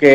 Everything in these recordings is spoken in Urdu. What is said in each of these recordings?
کہ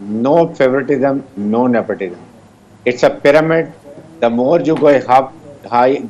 No favoritism, no nepotism. It's a pyramid. The more you go high,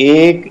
1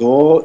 2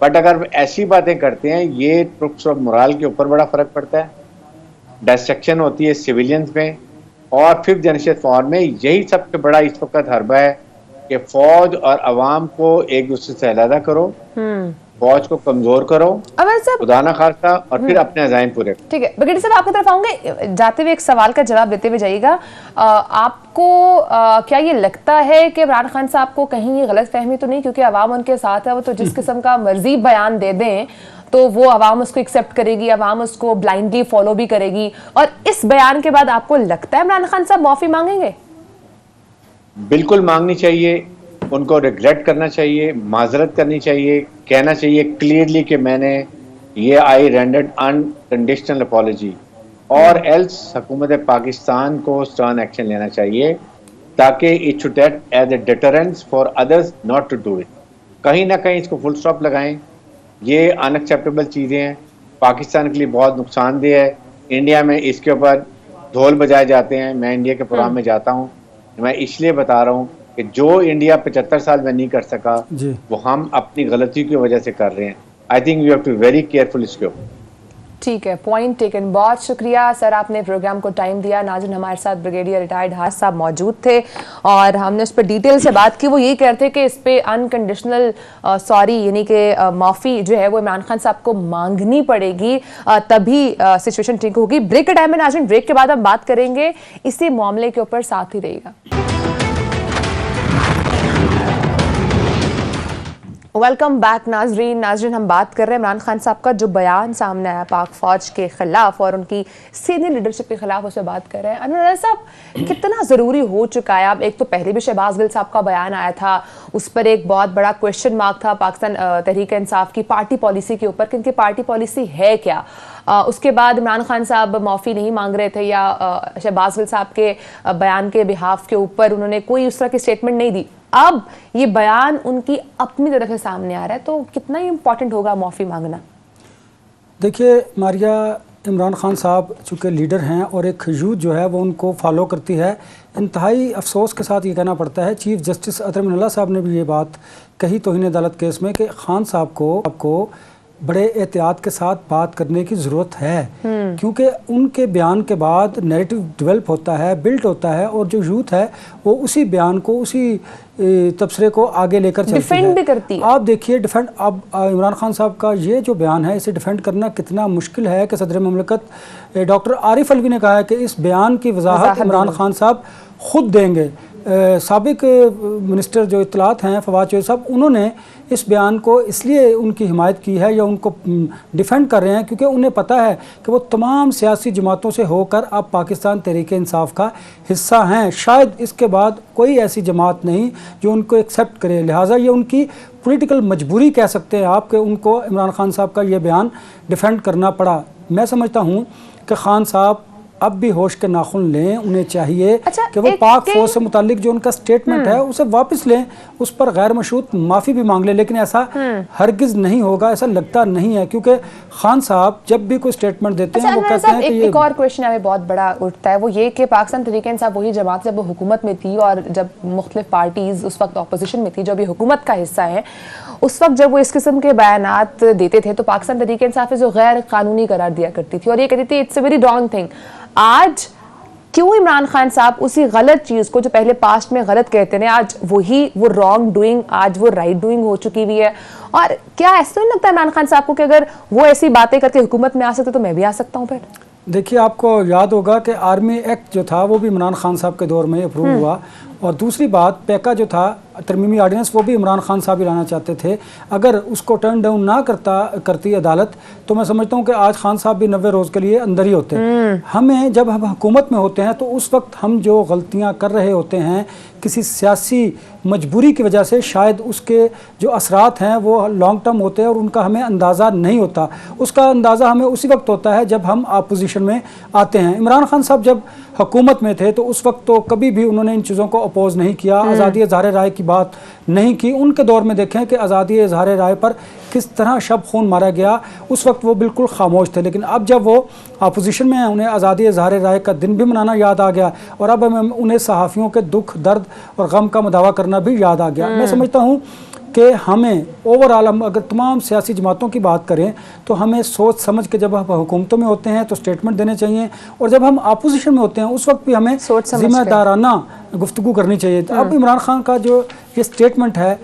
but اگر ایسی باتیں کرتے ہیں یہ ٹروپس اور morale کے اوپر بڑا فرق پڑتا ہے, ڈسٹرکشن ہوتی ہے سویلینز میں, اور 5th جنریشن وار میں یہی سب سے بڑا اس وقت حربہ ہے کہ فوج اور عوام کو ایک دوسرے سے علیحدہ کرو, فوج کو کمزور کرو عمر صاحب خدا نہ خواستہ, اور پھر اپنے عزائم پورے کرو. ٹھیک ہے بریگیڈیئر صاحب آپ کی طرف آؤں گے, جاتے ہوئے ایک سوال کا جواب دیتے ہوئے جائیے گا. آپ کو کیا یہ لگتا ہے کہ عمران خان صاحب کو کہیں یہ غلط فہمی تو نہیں, کیونکہ عوام ان کے ساتھ ہے, وہ تو جس قسم کا مرضی بیان دے دیں تو وہ عوام اس کو ایکسیپٹ کرے گی, عوام اس کو بلائنڈلی فالو بھی کرے گی, اور اس بیان کے بعد آپ کو لگتا ہے عمران خان صاحب معافی مانگیں گے؟ بالکل مانگنی چاہیے, ان کو ریگریٹ کرنا چاہیے, معذرت کرنی چاہیے, کہنا چاہیے کلیئرلی کہ میں نے یہ آئی رینڈرڈ انکنڈیشنل اپالوجی, اور ایلس حکومت پاکستان کو سٹرن ایکشن لینا چاہیے تاکہ it should act as a deterrence for others not to do it. کہیں نہ کہیں اس کو فل سٹاپ لگائیں, یہ ان ایکسیپٹیبل چیزیں ہیں, پاکستان کے لیے بہت نقصان دہ ہے. انڈیا میں اس کے اوپر ڈھول بجائے جاتے ہیں, میں انڈیا کے پروگرام میں جاتا ہوں, میں اس لیے بتا رہا ہوں کہ جو انڈیا 75 سال میں نہیں کر سکا وہ ہم اپنی غلطی کی وجہ سے کر رہے ہیں. I think you have to very careful اس کے اوپر. ٹھیک ہے, پوائنٹ ٹیکن. بہت شکریہ سر, آپ نے پروگرام کو ٹائم دیا. ناظرین ہمارے ساتھ بریگیڈیئر ریٹائرڈ حارث صاحب موجود تھے اور ہم نے اس پہ ڈیٹیل سے بات کی. وہ یہی کہتے کہ اس پہ انکنڈیشنل سوری یعنی کہ معافی جو ہے وہ عمران خان صاحب کو مانگنی پڑے گی, تبھی سچویشن ٹھیک ہوگی. بریک کا ٹائم ہے ناظرین, بریک کے بعد ہم بات کریں گے اسی معاملے کے اوپر, ساتھ ہی رہے گا. ویلکم بیک ناظرین. ہم بات کر رہے ہیں عمران خان صاحب کا جو بیان سامنے آیا پاک فوج کے خلاف اور ان کی سینئر لیڈرشپ کے خلاف, اس سے بات کر رہے ہیں. انور صاحب کتنا ضروری ہو چکا ہے؟ اب ایک تو پہلے بھی شہباز گل صاحب کا بیان آیا تھا, اس پر ایک بہت بڑا کویشچن مارک تھا پاکستان تحریک انصاف کی پارٹی پالیسی کے اوپر کہ ان کی پارٹی پالیسی ہے کیا. اس کے بعد عمران خان صاحب معافی نہیں مانگ رہے تھے یا شہباز گل صاحب کے بیان کے بہاف کے اوپر انہوں نے کوئی اس طرح کی اسٹیٹمنٹ نہیں دی. اب یہ بیان ان کی اپنی طرف سے سامنے آ رہا ہے, تو کتنا ہی امپورٹنٹ ہوگا معافی مانگنا؟ دیکھیے ماریہ, عمران خان صاحب چونکہ لیڈر ہیں اور ایک یوتھ جو ہے وہ ان کو فالو کرتی ہے, انتہائی افسوس کے ساتھ یہ کہنا پڑتا ہے. چیف جسٹس اطہر من اللہ صاحب نے بھی یہ بات کہی توہین عدالت کیس میں کہ خان صاحب کو بڑے احتیاط کے ساتھ بات کرنے کی ضرورت ہے, کیونکہ ان کے بیان کے بعد نیریٹو ڈیولپ ہوتا ہے, بلڈ ہوتا ہے, اور جو یوتھ ہے وہ اسی بیان کو, اسی تبصرے کو آگے لے کر چلتی ہے, ڈیفینڈ بھی کرتی ہے. آپ دیکھیے ڈیفینڈ, اب عمران خان صاحب کا یہ جو بیان ہے اسے ڈیفینڈ کرنا کتنا مشکل ہے کہ صدر مملکت ڈاکٹر عارف الوی نے کہا ہے کہ اس بیان کی وضاحت عمران خان صاحب خود دیں گے. سابق منسٹر جو اطلاعات ہیں فواد چودھری صاحب, انہوں نے اس بیان کو اس لیے ان کی حمایت کی ہے یا ان کو ڈیفینڈ کر رہے ہیں کیونکہ انہیں پتہ ہے کہ وہ تمام سیاسی جماعتوں سے ہو کر اب پاکستان تحریک انصاف کا حصہ ہیں. شاید اس کے بعد کوئی ایسی جماعت نہیں جو ان کو ایکسیپٹ کرے, لہٰذا یہ ان کی پولیٹیکل مجبوری کہہ سکتے ہیں آپ کہ ان کو عمران خان صاحب کا یہ بیان ڈیفینڈ کرنا پڑا. میں سمجھتا ہوں کہ خان صاحب اب بھی ہوش کے ناخن لیں, انہیں چاہیے کہ وہ پاک فوج سے متعلق جو ان کا سٹیٹمنٹ ہے اسے واپس لیں, اس پر غیر مشروط معافی بھی مانگ لیں, لیکن ایسا ہرگز نہیں ہوگا, ایسا لگتا نہیں ہے, کیونکہ خان صاحب جب بھی کوئی سٹیٹمنٹ دیتے ہیں وہ کہتے ہیں کہ یہ ایک اور کویشچن ہمیں بہت بڑا اٹھتا ہے, وہ یہ کہ پاکستان تحریک انصاف وہی جماعت جب وہ حکومت میں تھی اور جب مختلف پارٹیز اس وقت اپوزیشن میں تھی جو بھی حکومت کا حصہ ہے, اس وقت جب وہ اس قسم کے بیانات دیتے تھے تو پاکستان تحریک انصاف جو غیر قانونی قرار دیا کرتی تھی اور یہ کہتی تھی it's a very wrong thing. آج کیوں عمران خان صاحب اسی غلط چیز کو جو پہلے پاسٹ میں غلط کہتے ہیں, آج وہی وہ رانگ ڈوئنگ آج وہ رائٹ ڈوئنگ ہو چکی ہوئی ہے؟ اور کیا ایسا نہیں لگتا عمران خان صاحب کو کہ اگر وہ ایسی باتیں کر کے حکومت میں آ سکتے تو میں بھی آ سکتا ہوں؟ پھر دیکھیے آپ کو یاد ہوگا کہ آرمی ایکٹ جو تھا وہ بھی عمران خان صاحب کے دور میں اپروو ہوا, اور دوسری بات پیکا جو تھا ترمیمی آرڈیننس وہ بھی عمران خان صاحب ہی لانا چاہتے تھے. اگر اس کو ٹرن ڈاؤن نہ کرتی عدالت تو میں سمجھتا ہوں کہ آج خان صاحب بھی 90 روز کے لیے اندر ہی ہوتے. ہمیں جب ہم حکومت میں ہوتے ہیں تو اس وقت ہم جو غلطیاں کر رہے ہوتے ہیں کسی سیاسی مجبوری کی وجہ سے, شاید اس کے جو اثرات ہیں وہ لانگ ٹرم ہوتے ہیں اور ان کا ہمیں اندازہ نہیں ہوتا. اس کا اندازہ ہمیں اسی وقت ہوتا ہے جب ہم اپوزیشن میں آتے ہیں. عمران خان صاحب جب حکومت میں تھے تو اس وقت تو کبھی بھی انہوں نے ان چیزوں کو اپوز نہیں کیا, آزادی اظہار رائے کی بات نہیں کی. ان کے دور میں دیکھیں کہ آزادی اظہار رائے پر کس طرح شب خون مارا گیا, اس وقت وہ بالکل خاموش تھے. لیکن اب جب وہ اپوزیشن میں ہیں انہیں آزادی اظہار رائے کا دن بھی منانا یاد آ گیا, اور اب انہیں صحافیوں کے دکھ درد اور غم کا مداوع کرنا بھی یاد آ گیا. میں سمجھتا ہوں کہ ہمیں اوورآل ہم اگر تمام سیاسی جماعتوں کی بات کریں تو ہمیں سوچ سمجھ کے جب ہم حکومتوں میں ہوتے ہیں تو اسٹیٹمنٹ دینے چاہیے، اور جب ہم اپوزیشن میں ہوتے ہیں اس وقت بھی ہمیں ذمہ دارانہ گفتگو کرنی چاہیے۔ اب عمران خان کا جو یہ اسٹیٹمنٹ ہے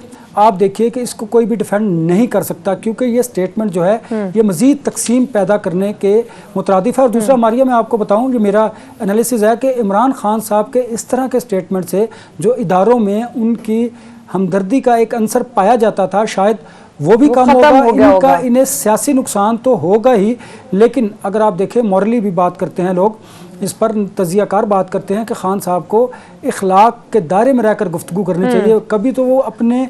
آپ دیکھیے کہ اس کو کوئی بھی ڈیفینڈ نہیں کر سکتا، کیونکہ یہ اسٹیٹمنٹ جو ہے یہ مزید تقسیم پیدا کرنے کے مترادف ہے۔ اور دوسرا ماریہ میں آپ کو بتاؤں، یہ میرا انالیسز ہے کہ عمران خان صاحب کے اس طرح کے اسٹیٹمنٹ سے جو اداروں میں ان کی ہمدردی کا ایک عنصر پایا جاتا تھا شاید وہ بھی کم ہوگا، انہیں سیاسی نقصان تو ہوگا ہی، لیکن اگر آپ دیکھیں مورلی بھی بات کرتے ہیں لوگ، اس پر تجزیہ کار بات کرتے ہیں کہ خان صاحب کو اخلاق کے دائرے میں رہ کر گفتگو کرنی چاہیے۔ کبھی تو وہ اپنے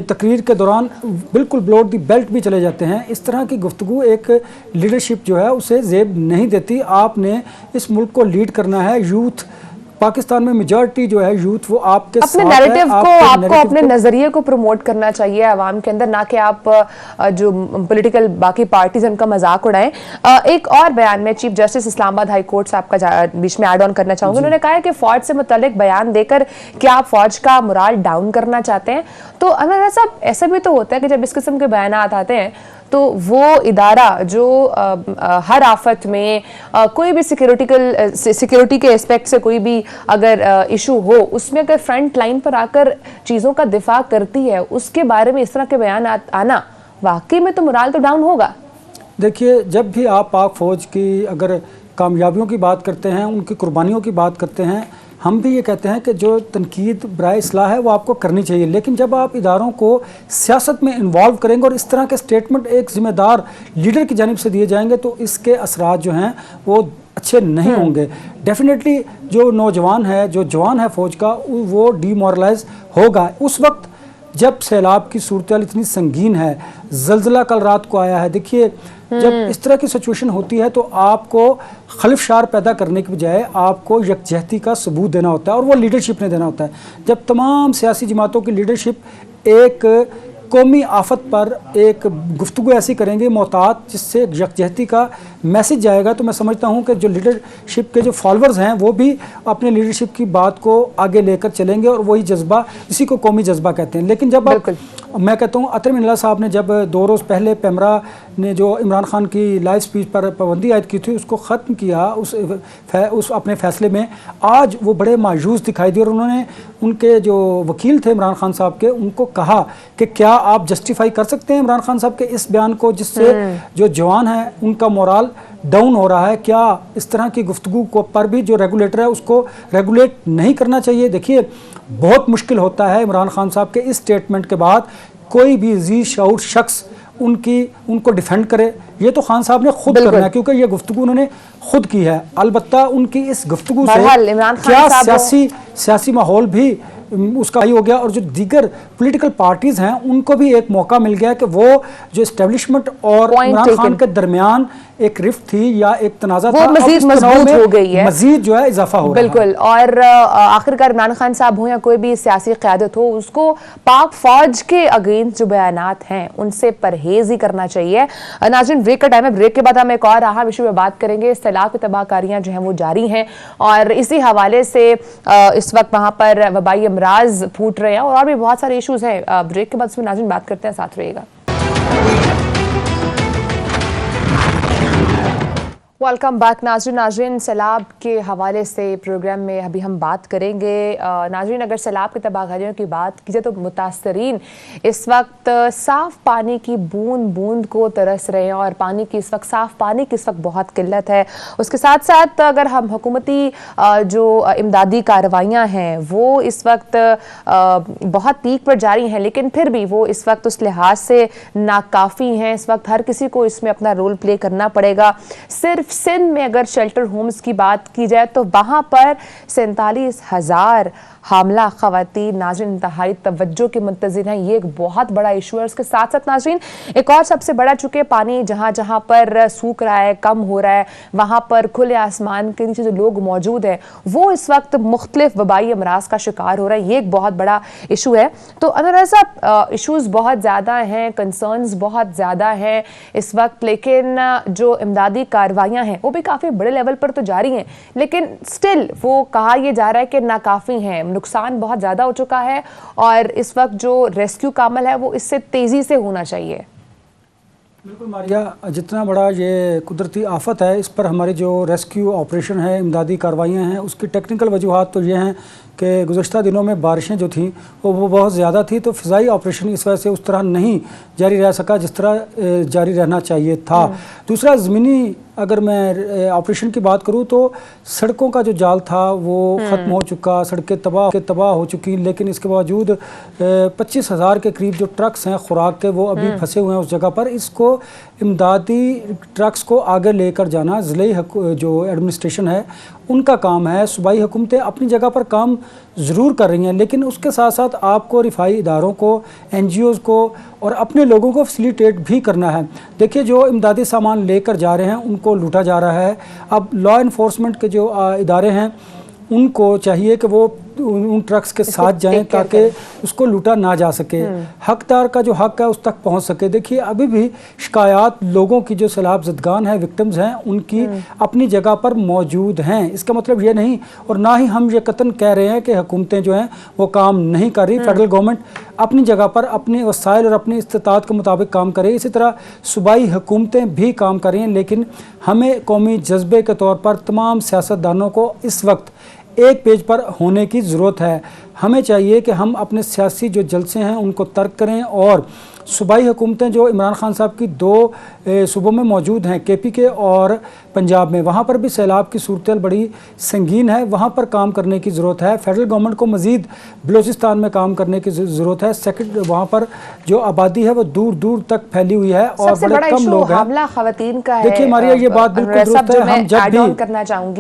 تقریر کے دوران بالکل بلو دی بیلٹ بھی چلے جاتے ہیں۔ اس طرح کی گفتگو ایک لیڈرشپ جو ہے اسے زیب نہیں دیتی۔ آپ نے اس ملک کو لیڈ کرنا ہے، یوتھ پاکستان میں میجورٹی جو ہے یوتھ وہ آپ کے اپنے نیریٹو کو، آپ کو اپنے نظریے کو پروموٹ کرنا چاہیے عوام کے اندر، نہ کہ آپ جو پولیٹیکل باقی پارٹیز ان کا مذاق اڑائیں۔ ایک اور بیان میں چیف جسٹس اسلام آباد ہائی کورٹ صاحب کا بیچ میں ایڈ آن کرنا چاہوں گی، انہوں نے کہا ہے کہ فوج سے متعلق بیان دے کر کیا آپ فوج کا مورال ڈاؤن کرنا چاہتے ہیں؟ تو انور صاحب ایسا بھی تو ہوتا ہے کہ جب اس قسم کے بیانات آتے ہیں تو وہ ادارہ جو ہر آفت میں کوئی بھی سیکیورٹی کے اسپیکٹ سے کوئی بھی اگر ایشو ہو، اس میں اگر فرنٹ لائن پر آ کر چیزوں کا دفاع کرتی ہے، اس کے بارے میں اس طرح کے بیانات آنا واقعی میں تو مورال تو ڈاؤن ہوگا۔ دیکھیے جب بھی آپ پاک فوج کی اگر کامیابیوں کی بات کرتے ہیں، ان کی قربانیوں کی بات کرتے ہیں، ہم بھی یہ کہتے ہیں کہ جو تنقید برائے اصلاح ہے وہ آپ کو کرنی چاہیے، لیکن جب آپ اداروں کو سیاست میں انوالو کریں گے اور اس طرح کے اسٹیٹمنٹ ایک ذمہ دار لیڈر کی جانب سے دیے جائیں گے تو اس کے اثرات جو ہیں وہ اچھے نہیں ہوں گے۔ ڈیفینیٹلی جو نوجوان ہے، جو جوان ہے فوج کا، وہ ڈی مورلائز ہوگا۔ اس وقت جب سیلاب کی صورتحال اتنی سنگین ہے، زلزلہ کل رات کو آیا ہے، دیکھیے جب اس طرح کی سچویشن ہوتی ہے تو آپ کو خلفشار پیدا کرنے کی بجائے آپ کو یکجہتی کا ثبوت دینا ہوتا ہے، اور وہ لیڈرشپ نے دینا ہوتا ہے۔ جب تمام سیاسی جماعتوں کی لیڈرشپ ایک قومی آفت پر ایک گفتگو ایسی کریں گے محتاط جس سے یکجہتی کا میسج جائے گا، تو میں سمجھتا ہوں کہ جو لیڈرشپ کے جو فالورز ہیں وہ بھی اپنے لیڈرشپ کی بات کو آگے لے کر چلیں گے، اور وہی جذبہ اسی کو قومی جذبہ کہتے ہیں۔ لیکن جب میں کہتا ہوں اطہر من اللہ صاحب نے جب 2 روز پہلے پیمرا نے جو عمران خان کی لائیو سپیچ پر پابندی عائد کی تھی اس کو ختم کیا اس اپنے فیصلے میں، آج وہ بڑے مایوس دکھائی دی، اور انہوں نے ان کے جو وکیل تھے عمران خان صاحب کے ان کو کہا کہ کیا آپ جسٹیفائی کر سکتے ہیں عمران خان صاحب کے اس بیان کو جس سے جو جوان ہیں ان کا مورال ڈاؤن ہو رہا ہے؟ کیا اس طرح کی گفتگو کو پر بھی جو ریگولیٹر ہے اس کو ریگولیٹ نہیں کرنا چاہیے؟ دیکھیے بہت مشکل ہوتا ہے عمران خان صاحب کے اس سٹیٹمنٹ کے بعد کوئی بھی ذی شعور شخص ان کو ڈیفینڈ کرے۔ یہ تو خان صاحب نے خود کرنا ہے کیونکہ یہ گفتگو انہوں نے خود کی ہے۔ البتہ ان کی اس گفتگو سے کیا سیاسی ماحول بھی اس کا ہی ہو گیا، اور جو دیگر پولیٹیکل پارٹیز ہیں ان کو بھی ایک موقع مل گیا کہ وہ جو اسٹیبلشمنٹ اور عمران خان کے درمیان ایک رفت تھی یا ایک تنازع تھا، مزید مضبوط ہو گئی ہے، مزید جو ہے اضافہ ہو رہا ہے۔ بالکل۔ اور آخرکار عمران خان صاحب ہوں یا کوئی بھی سیاسی قیادت ہو، اس کو پاک فوج کے اگینسٹ جو بیانات ہیں ان سے پرہیز ہی کرنا چاہیے۔ ناظرین بریک کا ٹائم ہے، بریک کے بعد ہم ایک اور اہم ایشو پہ بات کریں گے۔ سیلاب کی تباہ کاریاں جو ہیں وہ جاری ہیں، اور اسی حوالے سے اس وقت وہاں پر وبائی امراض پھوٹ رہے ہیں، اور بھی بہت سارے ایشوز ہیں۔ بریک کے بعد اس میں ناظرین بات کرتے ہیں، ساتھ رہیے گا۔ ویلکم بیک ناظرین، سیلاب کے حوالے سے پروگرام میں ابھی ہم بات کریں گے۔ ناظرین اگر سیلاب کی تباہ کاریوں کی بات کی جائے تو متاثرین اس وقت صاف پانی کی بوند بوند کو ترس رہے ہیں، اور پانی کی اس وقت صاف پانی کی اس وقت بہت قلت ہے۔ اس کے ساتھ ساتھ اگر ہم حکومتی جو امدادی کارروائیاں ہیں وہ اس وقت بہت پیک پر جاری ہیں، لیکن پھر بھی وہ اس وقت اس لحاظ سے ناکافی ہیں۔ اس وقت ہر کسی کو اس میں اپنا رول پلے کرنا پڑے گا۔ صرف سندھ میں اگر شیلٹر ہومز کی بات کی جائے تو وہاں پر 47,000 حاملہ خواتین ناظرین انتہائی توجہ کے منتظر ہیں۔ یہ ایک بہت بڑا ایشو ہے۔ اس کے ساتھ ساتھ ناظرین ایک اور سب سے بڑا، چونکہ پانی جہاں جہاں پر سوکھ رہا ہے، کم ہو رہا ہے، وہاں پر کھلے آسمان کے نیچے جو لوگ موجود ہیں وہ اس وقت مختلف وبائی امراض کا شکار ہو رہا ہے۔ یہ ایک بہت بڑا ایشو ہے۔ تو انور صاحب ایشوز بہت زیادہ ہیں، کنسرنز بہت زیادہ ہیں اس وقت، لیکن جو امدادی کارروائیاں کاروائیاں ہیں وہ بھی کافی بڑے لیول پر تو جاری ہیں، لیکن سٹل وہ کہا یہ جا رہا ہے کہ ناکافی ہیں، نقصان بہت زیادہ ہو چکا ہے اور اس وقت جو ریسکیو کا عمل ہے وہ اس سے تیزی سے ہونا چاہیے۔ بالکل ماریہ، جتنا بڑا یہ قدرتی آفت ہے اس پر ہماری جو ریسکیو آپریشن ہے، امدادی کارروائیاں ہیں، اس کی ٹیکنیکل وجوہات تو یہ ہیں کہ گزشتہ دنوں میں بارشیں جو تھیں وہ بہت زیادہ تھی، تو فضائی آپریشن اس وجہ سے اس طرح نہیں جاری رہ سکا جس طرح جاری رہنا چاہیے تھا۔ دوسرا زمینی اگر میں آپریشن کی بات کروں تو سڑکوں کا جو جال تھا وہ ختم ہو چکا، سڑکیں تباہ ہو چکی، لیکن اس کے باوجود 25,000 کے قریب جو ٹرکس ہیں خوراک کے وہ ابھی پھنسے ہوئے ہیں اس جگہ پر۔ اس کو امدادی ٹرکس کو آگے لے کر جانا ضلعی جو ایڈمنسٹریشن ہے ان کا کام ہے۔ صوبائی حکومتیں اپنی جگہ پر کام ضرور کر رہی ہیں، لیکن اس کے ساتھ ساتھ آپ کو رفائی اداروں کو، NGOs کو اور اپنے لوگوں کو فیسیلیٹیٹ بھی کرنا ہے۔ دیکھیے جو امدادی سامان لے کر جا رہے ہیں ان کو لوٹا جا رہا ہے۔ اب لا انفورسمنٹ کے جو ادارے ہیں ان کو چاہیے کہ وہ ان ٹرکس کے ساتھ جائیں تاکہ اس کو لوٹا نہ جا سکے، حقدار کا جو حق ہے اس تک پہنچ سکے۔ دیکھیے ابھی بھی شکایات لوگوں کی جو سیلاب زدگان ہیں، وکٹمز ہیں، ان کی اپنی جگہ پر موجود ہیں۔ اس کا مطلب یہ نہیں اور نہ ہی ہم یہ قطعاً کہہ رہے ہیں کہ حکومتیں جو ہیں وہ کام نہیں کر رہی۔ فیڈرل گورنمنٹ اپنی جگہ پر اپنے وسائل اور اپنی استطاعت کے مطابق کام کرے، اسی طرح صوبائی حکومتیں بھی کام کر رہی ہیں، لیکن ہمیں قومی جذبے کے طور پر تمام سیاستدانوں کو اس وقت ایک پیج پر ہونے کی ضرورت ہے۔ ہمیں چاہیے کہ ہم اپنے سیاسی جو جلسے ہیں ان کو ترک کریں اور صوبائی حکومتیں جو عمران خان صاحب کی 2 صوبوں میں موجود ہیں، KP کے اور پنجاب میں، وہاں پر بھی سیلاب کی صورتحال بڑی سنگین ہے، وہاں پر کام کرنے کی ضرورت ہے۔ فیڈرل گورنمنٹ کو مزید بلوچستان میں کام کرنے کی ضرورت ہے۔ وہاں پر جو آبادی ہے وہ دور دور تک پھیلی ہوئی ہے اور بڑے کم لوگ ہیں۔ حاملہ خواتین کا ہے۔ دیکھیے ماریہ یہ بات بالکل درست ہے، ہم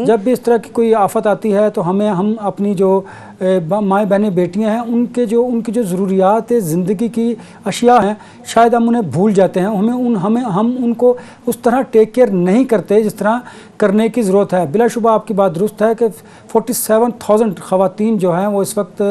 جب بھی اس طرح کی کوئی آفت آتی ہے تو ہم اپنی جو مائیں بہنیں بیٹیاں ہیں ان کی جو ضروریات زندگی کی اشیاء ہیں شاید ہم انہیں بھول جاتے ہیں، ہم ان کو اس طرح ٹیک کیئر نہیں کرتے جس طرح کرنے کی ضرورت ہے۔ بلا شبہ آپ کی بات درست ہے کہ 47,000 خواتین جو ہیں وہ اس وقت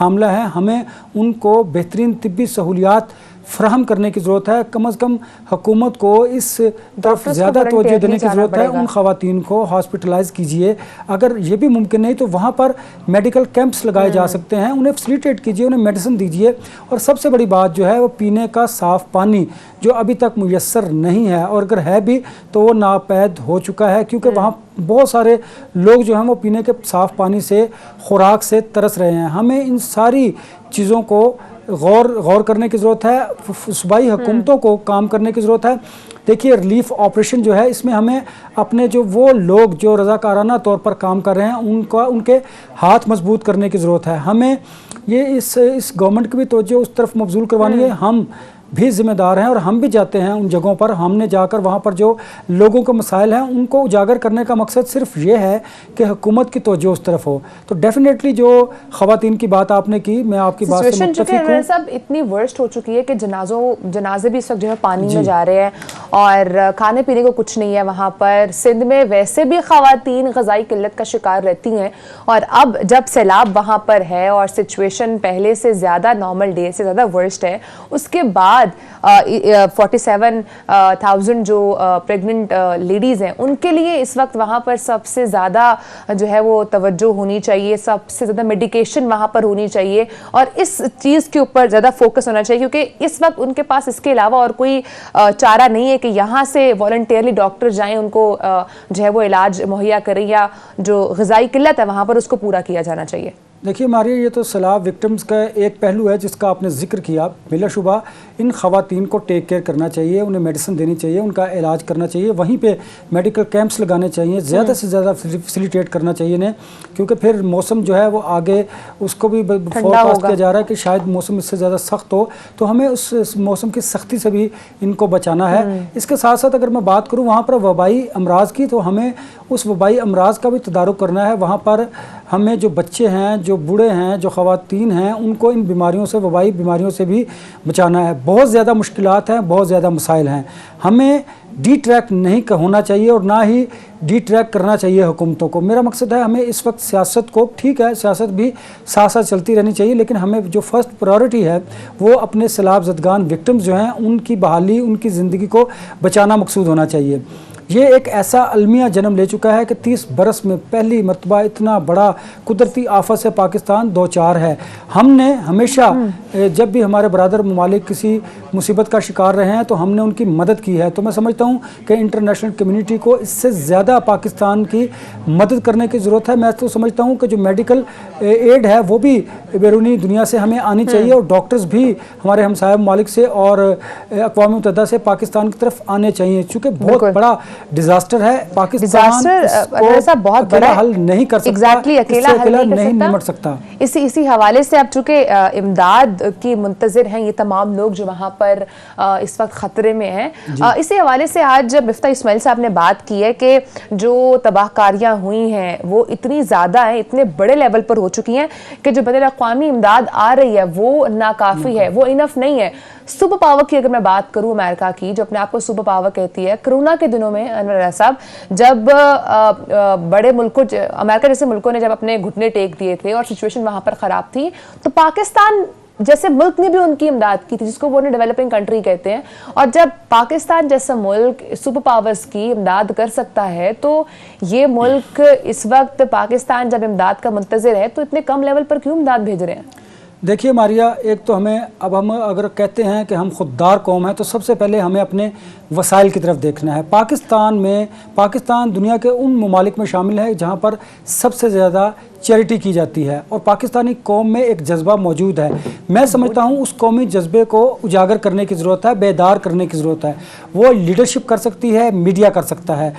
حاملہ ہیں، ہمیں ان کو بہترین طبی سہولیات فراہم کرنے کی ضرورت ہے۔ کم از کم حکومت کو اس طرف زیادہ توجہ دینے کی ضرورت ہے۔ ان خواتین کو ہاسپٹلائز کیجئے، اگر یہ بھی ممکن نہیں تو وہاں پر میڈیکل کیمپس لگائے جا سکتے ہیں، انہیں فیسیلیٹیٹ کیجئے، انہیں میڈیسن دیجئے، اور سب سے بڑی بات جو ہے وہ پینے کا صاف پانی جو ابھی تک میسر نہیں ہے، اور اگر ہے بھی تو وہ ناپید ہو چکا ہے، کیونکہ وہاں بہت سارے لوگ جو ہیں وہ پینے کے صاف پانی سے، خوراک سے ترس رہے ہیں۔ ہمیں ان ساری چیزوں کو غور کرنے کی ضرورت ہے، صوبائی حکومتوں کو کام کرنے کی ضرورت ہے۔ دیکھیے ریلیف آپریشن جو ہے اس میں ہمیں اپنے جو وہ لوگ جو رضاکارانہ طور پر کام کر رہے ہیں ان کے ہاتھ مضبوط کرنے کی ضرورت ہے۔ ہمیں یہ اس گورنمنٹ کی بھی توجہ اس طرف مبذول کروانی ہے۔ ہم بھی ذمہ دار ہیں اور ہم بھی جاتے ہیں ان جگہوں پر، ہم نے جا کر وہاں پر جو لوگوں کے مسائل ہیں ان کو اجاگر کرنے کا مقصد صرف یہ ہے کہ حکومت کی توجہ اس طرف ہو۔ تو ڈیفینیٹلی جو خواتین کی بات آپ نے کی، میں آپ کی بات سے متفق ہوں۔ سب اتنی ورسٹ ہو چکی ہے کہ جنازے بھی اس وقت جو ہے پانی میں جا رہے ہیں اور کھانے پینے کو کچھ نہیں ہے وہاں پر۔ سندھ میں ویسے بھی خواتین غذائی قلت کا شکار رہتی ہیں، اور اب جب سیلاب وہاں پر ہے اور سچویشن پہلے سے زیادہ نارمل ڈے سے زیادہ ورسٹ ہے، اس کے بعد 47,000 جو پریگننٹ لیڈیز ہیں ان کے لیے اس وقت وہاں پر سب سے زیادہ جو ہے وہ توجہ ہونی چاہیے، سب سے زیادہ میڈیکیشن وہاں پر ہونی چاہیے، اور اس چیز کے اوپر زیادہ فوکس ہونا چاہیے، کیونکہ اس وقت ان کے پاس اس کے علاوہ اور کوئی چارہ نہیں ہے کہ یہاں سے والنٹیئرلی ڈاکٹر جائیں ان کو جو ہے وہ علاج مہیا کریں، یا جو غذائی قلت ہے وہاں پر اس کو پورا کیا جانا چاہیے۔ دیکھیے ماریہ یہ تو سیلاب وکٹمز کا ایک پہلو ہے جس کا آپ نے ذکر کیا۔ بلا شبہ ان خواتین کو ٹیک کیئر کرنا چاہیے، انہیں میڈیسن دینی چاہیے، ان کا علاج کرنا چاہیے، وہیں پہ میڈیکل کیمپس لگانے چاہیے، زیادہ سے زیادہ فیسیلیٹیٹ کرنا چاہیے انہیں، کیونکہ پھر موسم جو ہے وہ آگے اس کو بھی فورکاسٹ کیا جا رہا ہے کہ شاید موسم اس سے زیادہ سخت ہو، تو ہمیں اس موسم کی سختی سے بھی ان کو بچانا ہے۔ اس کے ساتھ ساتھ اگر میں بات کروں وہاں پر وبائی امراض کی، تو ہمیں اس وبائی امراض کا بھی تدارک کرنا ہے۔ وہاں پر ہمیں جو بچے ہیں، جو بوڑھے ہیں، جو خواتین ہیں، ان کو ان بیماریوں سے، وبائی بیماریوں سے بھی بچانا ہے۔ بہت زیادہ مشکلات ہیں، بہت زیادہ مسائل ہیں، ہمیں ڈی ٹریک نہیں ہونا چاہیے اور نہ ہی ڈی ٹریک کرنا چاہیے حکومتوں کو۔ میرا مقصد ہے ہمیں اس وقت سیاست کو، ٹھیک ہے سیاست بھی ساتھ ساتھ چلتی رہنی چاہیے، لیکن ہمیں جو فرسٹ پرائیورٹی ہے وہ اپنے سیلاب زدگان وکٹمز جو ہیں ان کی بحالی، ان کی زندگی کو بچانا مقصود ہونا چاہیے۔ یہ ایک ایسا المیہ جنم لے چکا ہے کہ 30 برس میں پہلی مرتبہ اتنا بڑا قدرتی آفت سے پاکستان دوچار ہے. ہم نے ہمیشہ جب بھی ہمارے برادر ممالک کسی مصیبت کا شکار رہے ہیں تو ہم نے ان کی مدد کی ہے. تو میں سمجھتا ہوں کہ انٹرنیشنل کمیونٹی کو اس سے زیادہ پاکستان کی مدد کرنے کی ضرورت ہے. میں تو سمجھتا ہوں کہ جو میڈیکل ایڈ ہے وہ بھی بیرونی دنیا سے ہمیں آنی چاہیے، اور ڈاکٹرز بھی ہمارے ہمسایہ ممالک سے اور اقوام متحدہ سے پاکستان کی طرف آنے چاہیے، چونکہ بہت بڑا ڈیزاسٹر ہے. پاکستان بہت بڑا حل نہیں کر سکتا، اکیلا نہیں نمٹ سکتا. اسی حوالے سے اب چونکہ امداد کی منتظر ہیں یہ تمام لوگ جو وہاں پر اس وقت خطرے میں ہیں، اسی حوالے سے آج جب مفتاح اسماعیل صاحب نے بات کی ہے کہ جو تباہ کاریاں ہوئی ہیں وہ اتنی زیادہ ہیں، اتنے بڑے لیول پر ہو چکی ہیں کہ جو بین الاقوامی امداد آ رہی ہے وہ ناکافی ہے، وہ انف نہیں ہے. سپر پاور کی اگر میں بات کروں امریکہ کی، جو اپنے آپ کو سپر پاور کہتی ہے، کرونا کے دنوں میں انور ریاض صاحب جب بڑے ملکوں امریکہ جیسے ملکوں نے جب اپنے گھٹنے ٹیک دیے تھے اور سچویشن وہاں پر خراب تھی، تو پاکستان جیسے ملک نے بھی ان کی امداد کی تھی، جس کو وہ ڈیولپنگ کنٹری کہتے ہیں. اور جب پاکستان جیسا ملک سپر پاورز کی امداد کر سکتا ہے تو یہ ملک اس وقت پاکستان جب امداد کا منتظر ہے تو اتنے کم لیول پر کیوں امداد بھیج رہے ہیں؟ دیکھیے ماریا، ایک تو ہم اگر کہتے ہیں کہ ہم خوددار قوم ہیں تو سب سے پہلے ہمیں اپنے وسائل کی طرف دیکھنا ہے. پاکستان دنیا کے ان ممالک میں شامل ہے جہاں پر سب سے زیادہ چیریٹی کی جاتی ہے، اور پاکستانی قوم میں ایک جذبہ موجود ہے. میں سمجھتا ہوں اس قومی جذبے کو اجاگر کرنے کی ضرورت ہے، بیدار کرنے کی ضرورت ہے. وہ لیڈرشپ کر سکتی ہے، میڈیا کر سکتا ہے.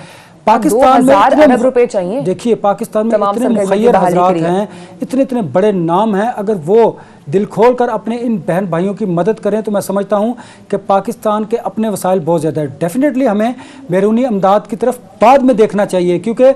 پاکستان میں ارب روپے چاہیے. دیکھیے پاکستان میں اتنے مخیر حضرات ہیں، اتنے بڑے نام ہیں، اگر وہ دل کھول کر اپنے ان بہن بھائیوں کی مدد کریں تو میں سمجھتا ہوں کہ پاکستان کے اپنے وسائل بہت زیادہ ہے. ڈیفینیٹلی ہمیں بیرونی امداد کی طرف بعد میں دیکھنا چاہیے، کیونکہ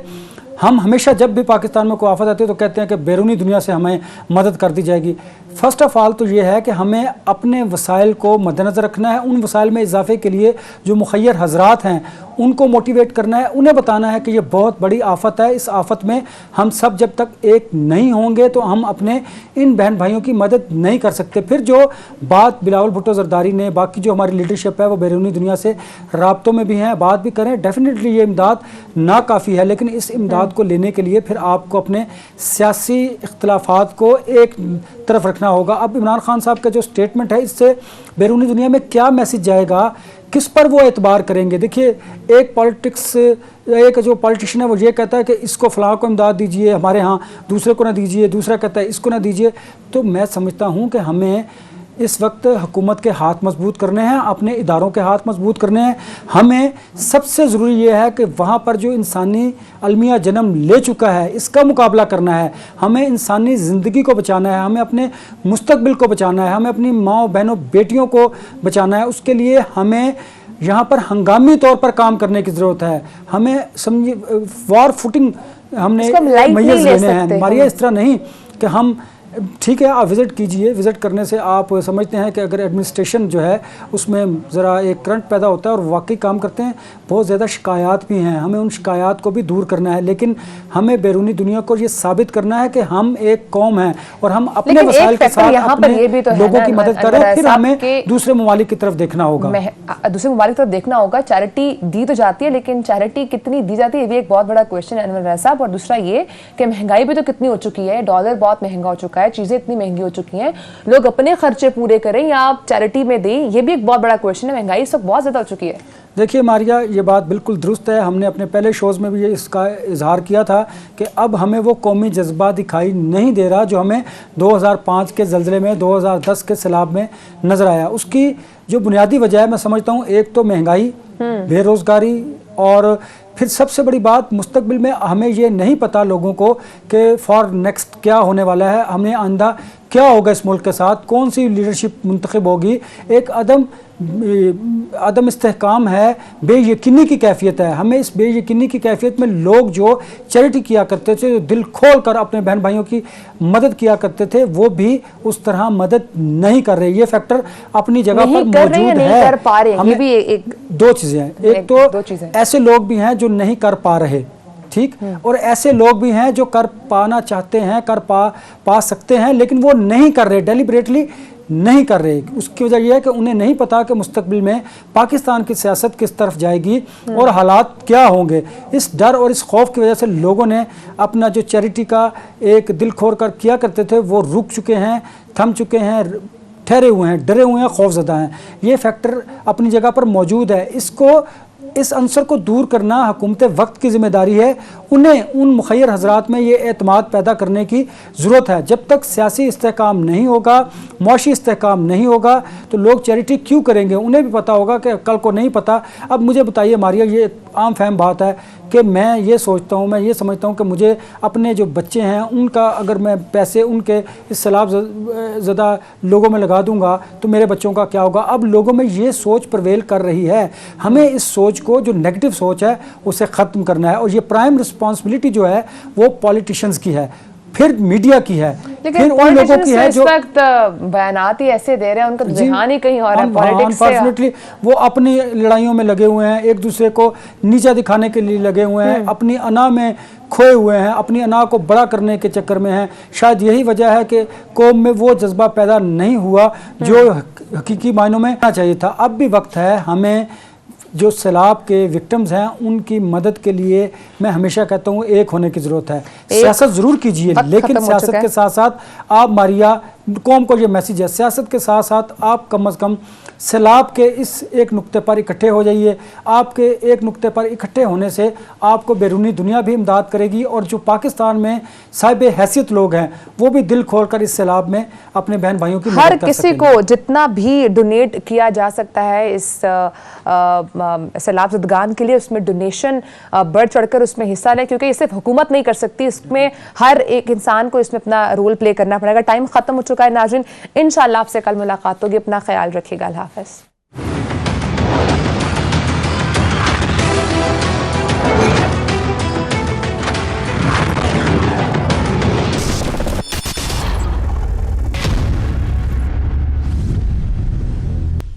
ہم ہمیشہ جب بھی پاکستان میں کوئی آفت آتی ہے تو کہتے ہیں کہ بیرونی دنیا سے ہمیں مدد کر دی جائے گی. فرسٹ آف آل تو یہ ہے کہ ہمیں اپنے وسائل کو مد نظر رکھنا ہے. ان وسائل میں اضافے کے لیے جو مخیر حضرات ہیں ان کو موٹیویٹ کرنا ہے، انہیں بتانا ہے کہ یہ بہت بڑی آفت ہے. اس آفت میں ہم سب جب تک ایک نہیں ہوں گے تو ہم اپنے ان بہن بھائیوں کی مدد نہیں کر سکتے. پھر جو بات بلاول بھٹو زرداری نے، باقی جو ہماری لیڈرشپ ہے وہ بیرونی دنیا سے رابطوں میں بھی ہیں، بات بھی کریں. ڈیفینیٹلی یہ امداد ناکافی ہے، لیکن اس امداد کو لینے کے لیے پھر آپ کو اپنے سیاسی اختلافات کو ایک طرف رکھنا ہوگا. اب عمران خان صاحب کا جو سٹیٹمنٹ ہے اس سے بیرونی دنیا میں کیا میسج جائے گا، کس پر وہ اعتبار کریں گے؟ دیکھیے ایک جو پالیٹیشین ہے وہ یہ کہتا ہے کہ اس کو فلاں کو امداد دیجئے ہمارے ہاں، دوسرے کو نہ دیجئے، دوسرا کہتا ہے اس کو نہ دیجئے. تو میں سمجھتا ہوں کہ ہمیں اس وقت حکومت کے ہاتھ مضبوط کرنے ہیں، اپنے اداروں کے ہاتھ مضبوط کرنے ہیں. ہمیں سب سے ضروری یہ ہے کہ وہاں پر جو انسانی المیہ جنم لے چکا ہے اس کا مقابلہ کرنا ہے. ہمیں انسانی زندگی کو بچانا ہے، ہمیں اپنے مستقبل کو بچانا ہے، ہمیں اپنی ماں بہنوں بیٹیوں کو بچانا ہے. اس کے لیے ہمیں یہاں پر ہنگامی طور پر کام کرنے کی ضرورت ہے. ہمیں وار فوٹنگ ہم نے میز لینے ہیں. ہماری اس طرح نہیں کہ ہم ٹھیک ہے آپ وزٹ کیجئے، وزٹ کرنے سے آپ سمجھتے ہیں کہ اگر ایڈمنسٹریشن جو ہے اس میں ذرا ایک کرنٹ پیدا ہوتا ہے اور واقعی کام کرتے ہیں. بہت زیادہ شکایات بھی ہیں، ہمیں ان شکایات کو بھی دور کرنا ہے، لیکن ہمیں بیرونی دنیا کو یہ ثابت کرنا ہے کہ ہم ایک قوم ہیں اور ہم اپنے وسائل کے ساتھ اپنے لوگوں کی مدد کریں. پھر ہمیں دوسرے ممالک کی طرف دیکھنا ہوگا. دوسرے ممالک کی طرف دیکھنا ہوگا. چیریٹی دی تو جاتی ہے لیکن چیریٹی کتنی دی جاتی ہے یہ بھی ایک بہت بڑا کویشچن ہے انور ریاض صاحب. اور دوسرا یہ کہ مہنگائی بھی تو کتنی ہو چکی ہے، ڈالر بہت مہنگا ہو چکا ہے، چیزیں اتنی مہنگی ہو چکی ہیں، لوگ اپنے خرچے پورے کریں یا آپ چیریٹی میں دیں، یہ بھی ایک بہت بڑا کویشچن ہے. مہنگائی اس وقت بہت زیادہ ہو چکی ہے. دیکھیے ماریا، یہ بات بالکل درست ہے. ہم نے اپنے پہلے شوز میں بھی اس کا اظہار کیا تھا کہ اب ہمیں وہ قومی جذبہ دکھائی نہیں دے رہا جو ہمیں 2005 کے زلزلے میں، 2010 کے سیلاب میں نظر آیا. اس کی جو بنیادی وجہ ہے میں سمجھتا ہوں ایک تو مہنگائی، بے روزگاری، اور پھر سب سے بڑی بات مستقبل میں ہمیں یہ نہیں پتا لوگوں کو کہ فار نیکسٹ کیا ہونے والا ہے، ہمیں آئندہ کیا ہوگا اس ملک کے ساتھ، کون سی لیڈرشپ منتخب ہوگی. ایک عدم استحکام ہے، بے یقینی کی کیفیت ہے. ہمیں اس بے یقینی کی کیفیت میں لوگ جو چیریٹی کیا کرتے تھے، جو دل کھول کر اپنے بہن بھائیوں کی مدد کیا کرتے تھے، وہ بھی اس طرح مدد نہیں کر رہے. یہ فیکٹر اپنی جگہ پر موجود ہے. ہمیں دو چیزیں ہیں، ایک تو ایسے لوگ بھی ہیں جو نہیں کر پا رہے، ٹھیک، اور ایسے لوگ بھی ہیں جو کر پانا چاہتے ہیں، کر پا سکتے ہیں لیکن وہ نہیں کر رہے، ڈیلیبریٹلی نہیں کر رہے. اس کی وجہ یہ ہے کہ انہیں نہیں پتا کہ مستقبل میں پاکستان کی سیاست کس طرف جائے گی اور حالات کیا ہوں گے. اس ڈر اور اس خوف کی وجہ سے لوگوں نے اپنا جو چیریٹی کا ایک دل کھول کر کیا کرتے تھے وہ رک چکے ہیں, تھم چکے ہیں, ٹھہرے ہوئے ہیں, ڈرے ہوئے ہیں, خوف زدہ ہیں. یہ فیکٹر اپنی جگہ پر موجود ہے. اس عنصر کو دور کرنا حکومت وقت کی ذمہ داری ہے. انہیں ان مخیر حضرات میں یہ اعتماد پیدا کرنے کی ضرورت ہے. جب تک سیاسی استحکام نہیں ہوگا, معاشی استحکام نہیں ہوگا تو لوگ چیریٹی کیوں کریں گے؟ انہیں بھی پتا ہوگا کہ کل کو نہیں پتا. اب مجھے بتائیے ماریہ, یہ عام فہم بات ہے کہ میں یہ سوچتا ہوں, میں یہ سمجھتا ہوں کہ مجھے اپنے جو بچے ہیں ان کا اگر میں پیسے ان کے اس سیلاب زدہ لوگوں میں لگا دوں گا تو میرے بچوں کا کیا ہوگا؟ اب لوگوں میں یہ سوچ پرویل کر رہی ہے. ہمیں اس سوچ کو, جو نیگیٹو سوچ ہے, اسے ختم کرنا ہے. اور یہ پرائم رسپانسبلٹی جو ہے وہ پولیٹیشنز کی ہے, پھر میڈیا کی ہے, پھر ان لوگوں کی ہے جو اس وقت بیانات ہی ایسے دے رہے ہیں, ان کا ذہن ہی کہیں اور ہے. پولیٹکس سے انفارچونیٹلی وہ اپنی لڑائیوں میں لگے ہوئے ہیں, ایک دوسرے کو نیچا دکھانے کے لیے لگے ہوئے ہیں, اپنی انا میں کھوئے ہوئے ہیں, اپنی انا کو بڑا کرنے کے چکر میں ہیں. شاید یہی وجہ ہے کہ قوم میں وہ جذبہ پیدا نہیں ہوا جو حقیقی معنوں میں ہونا چاہیے تھا. اب بھی وقت ہے ہمیں جو سیلاب کے وکٹمز ہیں ان کی مدد کے لیے, میں ہمیشہ کہتا ہوں ایک ہونے کی ضرورت ہے. سیاست ضرور کیجئے, لیکن سیاست کے ساتھ ساتھ آپ ماریہ, قوم کو یہ میسیج ہے, سیاست کے ساتھ ساتھ آپ کم از کم سیلاب کے اس ایک نقطے پر اکٹھے ہو جائیے. آپ کے ایک نقطے پر اکٹھے ہونے سے آپ کو بیرونی دنیا بھی امداد کرے گی, اور جو پاکستان میں صاحب حیثیت لوگ ہیں وہ بھی دل کھول کر اس سیلاب میں اپنے بہن بھائیوں کی ہر کسی کو جتنا بھی ڈونیٹ کیا جا سکتا ہے اس سیلاب زدگان کے لیے, اس میں ڈونیشن بڑھ چڑھ کر اس میں حصہ لیں, کیونکہ یہ صرف حکومت نہیں کر سکتی, اس میں ہر ایک انسان کو اس میں اپنا رول پلے کرنا پڑے گا. ٹائم ختم ہو چکا ہے ناظرین, انشاءاللہ آپ سے کل ملاقات ہوگی. اپنا خیال رکھیے گا. اللہ حافظ.